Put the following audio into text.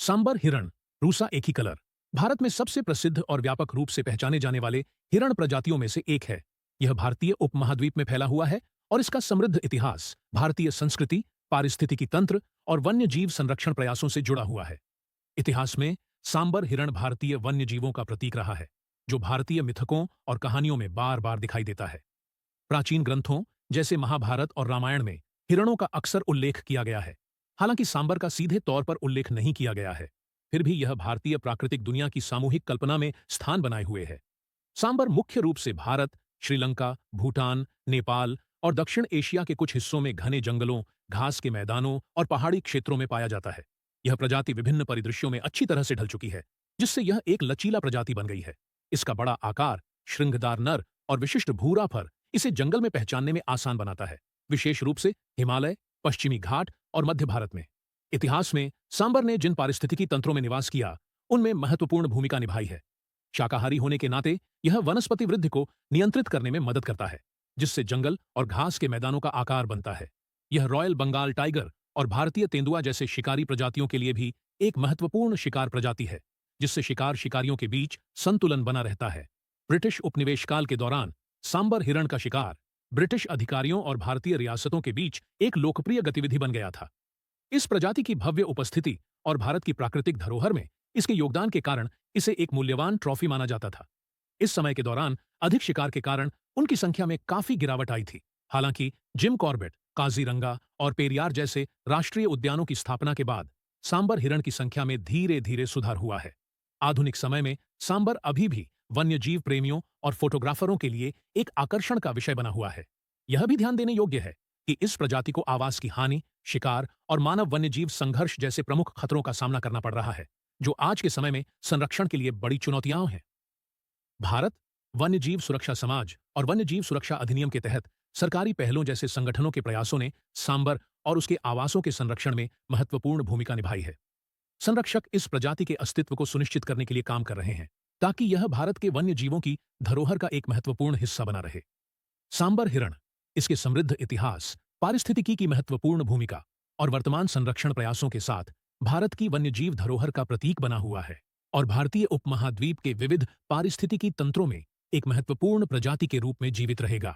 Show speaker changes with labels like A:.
A: सांबर हिरण, रूसा एकीकलर, भारत में सबसे प्रसिद्ध और व्यापक रूप से पहचाने जाने वाले हिरण प्रजातियों में से एक है। यह भारतीय उपमहाद्वीप में फैला हुआ है और इसका समृद्ध इतिहास भारतीय संस्कृति, पारिस्थितिकी तंत्र और वन्य जीव संरक्षण प्रयासों से जुड़ा हुआ है। इतिहास में सांबर हिरण भारतीय वन्य जीवों का प्रतीक रहा है, जो भारतीय मिथकों और कहानियों में बार बार दिखाई देता है। प्राचीन ग्रंथों जैसे महाभारत और रामायण में हिरणों का अक्सर उल्लेख किया गया है। हालांकि सांबर का सीधे तौर पर उल्लेख नहीं किया गया है, फिर भी यह भारतीय प्राकृतिक दुनिया की सामूहिक कल्पना में स्थान बनाए हुए है। सांबर मुख्य रूप से भारत, श्रीलंका, भूटान, नेपाल और दक्षिण एशिया के कुछ हिस्सों में घने जंगलों, घास के मैदानों और पहाड़ी क्षेत्रों में पाया जाता है। यह प्रजाति विभिन्न परिदृश्यों में अच्छी तरह से ढल चुकी है, जिससे यह एक लचीला प्रजाति बन गई है। इसका बड़ा आकार, श्रृंगदार नर और विशिष्ट भूरा फर इसे जंगल में पहचानने में आसान बनाता है, विशेष रूप से हिमालय, पश्चिमी घाट और मध्य भारत में। इतिहास में सांबर ने जिन पारिस्थितिकी तंत्रों में निवास किया, उनमें महत्वपूर्ण भूमिका निभाई है। शाकाहारी होने के नाते यह वनस्पति वृद्धि को नियंत्रित करने में मदद करता है, जिससे जंगल और घास के मैदानों का आकार बनता है। यह रॉयल बंगाल टाइगर और भारतीय तेंदुआ जैसे शिकारी प्रजातियों के लिए भी एक महत्वपूर्ण शिकार प्रजाति है, जिससे शिकार शिकारियों के बीच संतुलन बना रहता है। ब्रिटिश उपनिवेश काल के दौरान सांबर हिरण का शिकार ब्रिटिश अधिकारियों और भारतीय रियासतों के बीच एक लोकप्रिय गतिविधि बन गया था। इस प्रजाति की भव्य उपस्थिति और भारत की प्राकृतिक धरोहर में इसके योगदान के कारण इसे एक मूल्यवान ट्रॉफी माना जाता था। इस समय के दौरान अधिक शिकार के कारण उनकी संख्या में काफी गिरावट आई थी। हालांकि जिम कॉर्बेट, काजीरंगा और पेरियार जैसे राष्ट्रीय उद्यानों की स्थापना के बाद सांबर हिरण की संख्या में धीरे धीरे सुधार हुआ है। आधुनिक समय में सांबर अभी भी वन्य जीव प्रेमियों और फोटोग्राफरों के लिए एक आकर्षण का विषय बना हुआ है। यह भी ध्यान देने योग्य है कि इस प्रजाति को आवास की हानि, शिकार और मानव वन्यजीव संघर्ष जैसे प्रमुख खतरों का सामना करना पड़ रहा है, जो आज के समय में संरक्षण के लिए बड़ी चुनौतियां हैं। भारत वन्यजीव सुरक्षा समाज और वन्यजीव सुरक्षा अधिनियम के तहत सरकारी पहलों जैसे संगठनों के प्रयासों ने सांबर और उसके आवासों के संरक्षण में महत्वपूर्ण भूमिका निभाई है। संरक्षक इस प्रजाति के अस्तित्व को सुनिश्चित करने के लिए काम कर रहे हैं, ताकि यह भारत के वन्य जीवों की धरोहर का एक महत्वपूर्ण हिस्सा बना रहे। सांबर हिरण, इसके समृद्ध इतिहास, पारिस्थितिकी की महत्वपूर्ण भूमिका और वर्तमान संरक्षण प्रयासों के साथ भारत की वन्यजीव धरोहर का प्रतीक बना हुआ है और भारतीय उपमहाद्वीप के विविध पारिस्थितिकी तंत्रों में एक महत्वपूर्ण प्रजाति के रूप में जीवित रहेगा।